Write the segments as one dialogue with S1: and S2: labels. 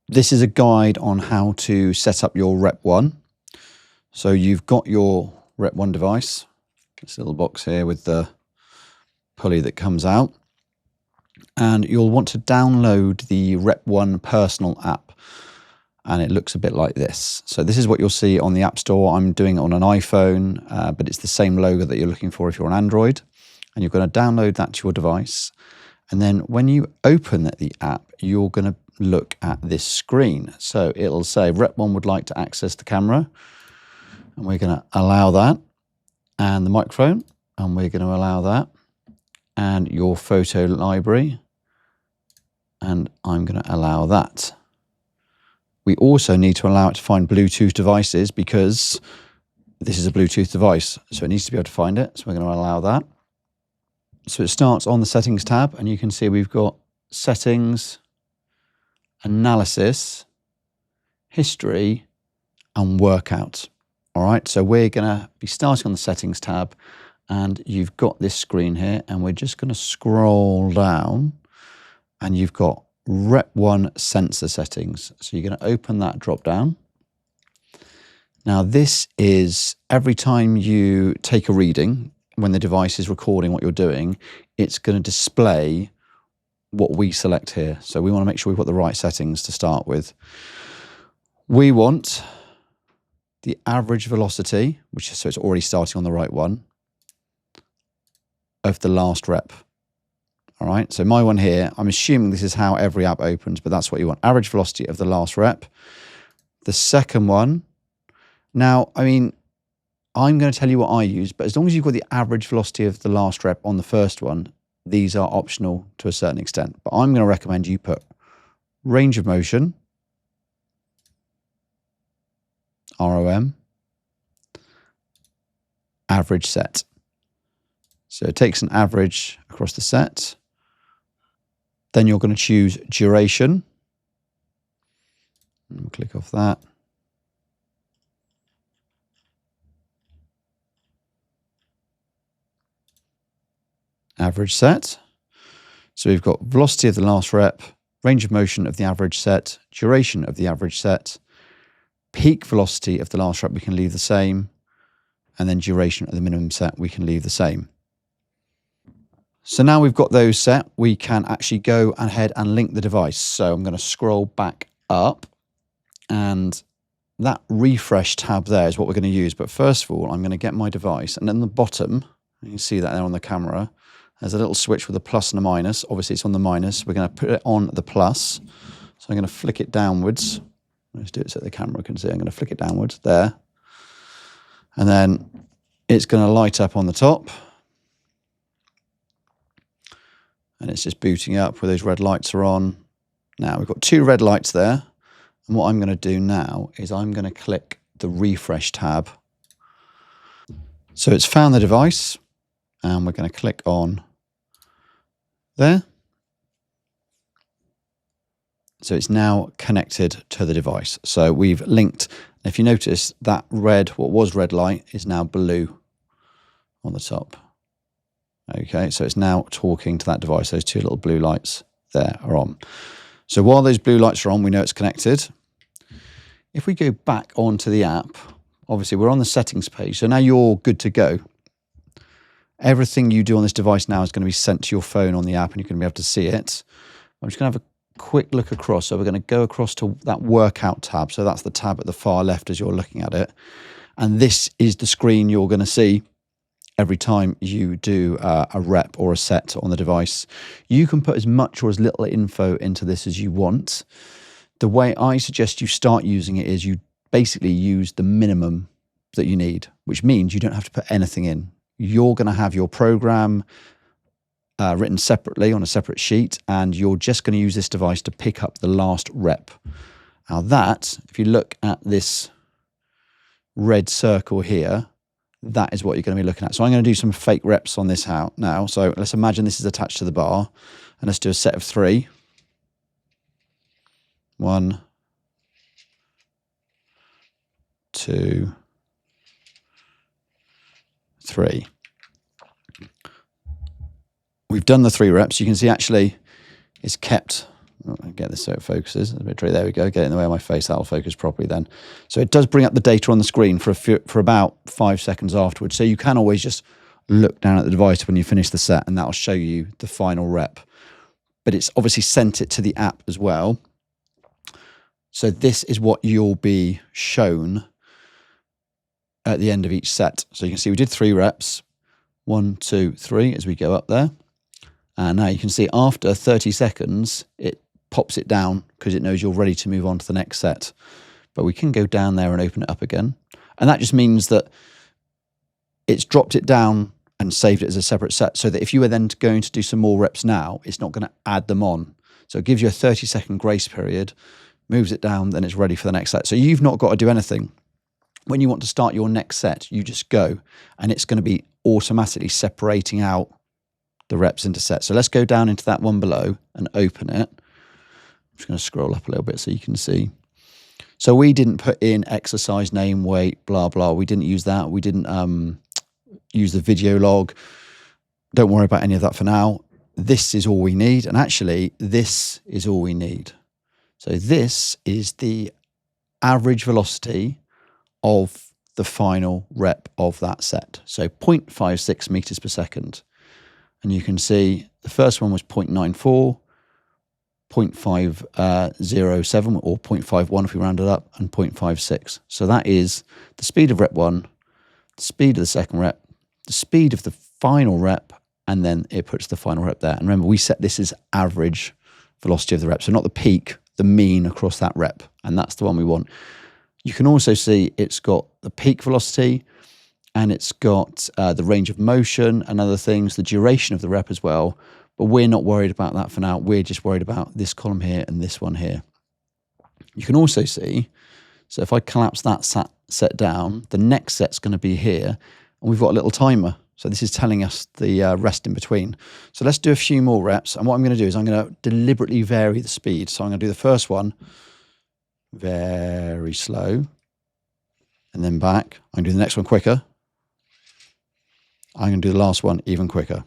S1: This is a guide on how to set up your RepOne. So you've got your RepOne device, this little box here with the pulley that comes out, and you'll want to download the RepOne personal app, and it looks a bit like this. So this is what you'll see on the App Store. I'm doing it on an iPhone, but it's the same logo that you're looking for if you're on Android, and you're going to download that to your device. And then when you open the app, you're going to look at this screen. So it'll say RepOne would like to access the camera, and we're going to allow that, and the microphone, and we're going to allow that, and your photo library, and I'm going to allow that. We also need to allow it to find Bluetooth devices because this is a Bluetooth device, so it needs to be able to find it. So we're going to allow that. So it starts on the settings tab, and you can see we've got settings, analysis, history, and workout. All right, so we're going to be starting on the settings tab, and you've got this screen here, and we're just going to scroll down, and you've got RepOne sensor settings. So you're going to open that drop down. Now this is every time you take a reading, when the device is recording what you're doing, it's going to display what we select here. So we want to make sure we've got the right settings to start with. We want the average velocity, which is, so it's already starting on the right one, of the last rep. All right, so my one here, I'm assuming this is how every app opens, but that's what you want. Average velocity of the last rep. The second one, now, I mean, I'm going to tell you what I use, but as long as you've got the average velocity of the last rep on the first one, these are optional to a certain extent. But I'm going to recommend you put range of motion, ROM, average set. So it takes an average across the set. Then you're going to choose duration. We'll click off that. Average set. So we've got velocity of the last rep, range of motion of the average set, duration of the average set, peak velocity of the last rep we can leave the same, and then duration of the minimum set we can leave the same. So now we've got those set, we can actually go ahead and link the device. So I'm going to scroll back up, and that refresh tab there is what we're going to use. But first of all, I'm going to get my device, and at the bottom, you can see that there on the camera, there's a little switch with a plus and a minus. Obviously it's on the minus. We're going to put it on the plus. So I'm going to flick it downwards. Let's do it so the camera can see. I'm going to flick it downwards there. And then it's going to light up on the top. And it's just booting up where those red lights are on. Now we've got two red lights there. And what I'm going to do now is I'm going to click the refresh tab. So it's found the device, and we're going to click on there. So it's now connected to the device. So we've linked. If you notice, that red, what was red light, is now blue on the top. Okay, so it's now talking to that device. Those two little blue lights there are on. So while those blue lights are on, we know it's connected. If we go back onto the app, obviously we're on the settings page. So now you're good to go. Everything you do on this device now is going to be sent to your phone on the app, and you're going to be able to see it. I'm just going to have a quick look across. So we're going to go across to that workout tab. So that's the tab at the far left as you're looking at it. And this is the screen you're going to see every time you do a rep or a set on the device. You can put as much or as little info into this as you want. The way I suggest you start using it is you basically use the minimum that you need, which means you don't have to put anything in. You're going to have your program written separately on a separate sheet, and you're just going to use this device to pick up the last rep. Now that, if you look at this red circle here, that is what you're going to be looking at. So I'm going to do some fake reps on this now. So let's imagine this is attached to the bar, and let's do a set of 3. 1, 2, 3. We've done the 3 reps. You can see actually it's kept get this so it focuses. A bit tricky. There we go. Get it in the way of my face. That'll focus properly then. So it does bring up the data on the screen for about 5 seconds afterwards. So you can always just look down at the device when you finish the set, and that'll show you the final rep. But it's obviously sent it to the app as well. So this is what you'll be shown at the end of each set. So you can see we did 3 reps. 1, 2, 3 as we go up there. And now you can see after 30 seconds, it pops it down because it knows you're ready to move on to the next set. But we can go down there and open it up again. And that just means that it's dropped it down and saved it as a separate set, so that if you were then going to do some more reps now, it's not going to add them on. So it gives you a 30-second grace period, moves it down, then it's ready for the next set. So you've not got to do anything. When you want to start your next set, you just go, and it's going to be automatically separating out the reps into sets. So let's go down into that one below and open it. I'm just going to scroll up a little bit so you can see. So we didn't put in exercise name, weight, blah, blah. We didn't use that. We didn't use the video log. Don't worry about any of that for now. This is all we need. And actually, this is all we need. So this is the average velocity of the final rep of that set. So 0.56 meters per second. And you can see the first one was 0.94, 0.507 or 0.51 if we round it up, and 0.56. So that is the speed of rep 1, the speed of the second rep, the speed of the final rep, and then it puts the final rep there. And remember, we set this as average velocity of the rep. So not the peak, the mean across that rep. And that's the one we want. You can also see it's got the peak velocity, and it's got the range of motion and other things, the duration of the rep as well. But we're not worried about that for now. We're just worried about this column here and this one here. You can also see, so if I collapse that set down, the next set's going to be here, and we've got a little timer. So this is telling us the rest in between. So let's do a few more reps. And what I'm going to do is I'm going to deliberately vary the speed. So I'm going to do the first one very slow, and then back. I'm going to do the next one quicker. I'm going to do the last one even quicker.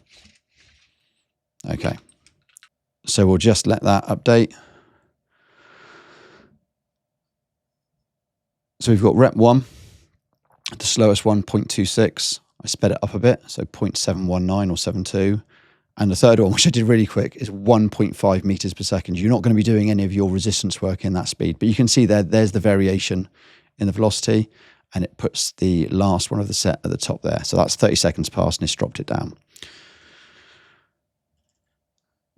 S1: Okay. So we'll just let that update. So we've got rep 1, the slowest one, 0.26. I sped it up a bit, so 0.719 or 72. And the third one, which I did really quick, is 1.5 meters per second. You're not going to be doing any of your resistance work in that speed, but you can see there's the variation in the velocity, and it puts the last one of the set at the top there. So that's 30 seconds past, and it's dropped it down.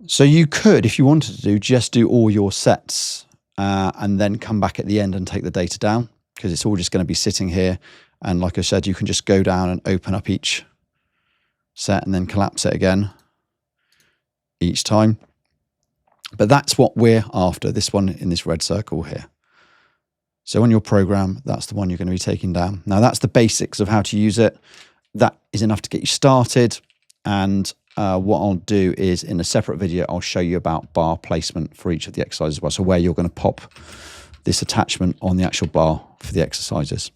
S1: So you could, if you wanted to just do all your sets and then come back at the end and take the data down, because it's all just going to be sitting here. And like I said, you can just go down and open up each set and then collapse it again each time. But that's what we're after, this one in this red circle here. So on your program, that's the one you're going to be taking down. Now that's the basics of how to use it. That is enough to get you started. And what I'll do is in a separate video, I'll show you about bar placement for each of the exercises as well. So where you're going to pop this attachment on the actual bar for the exercises.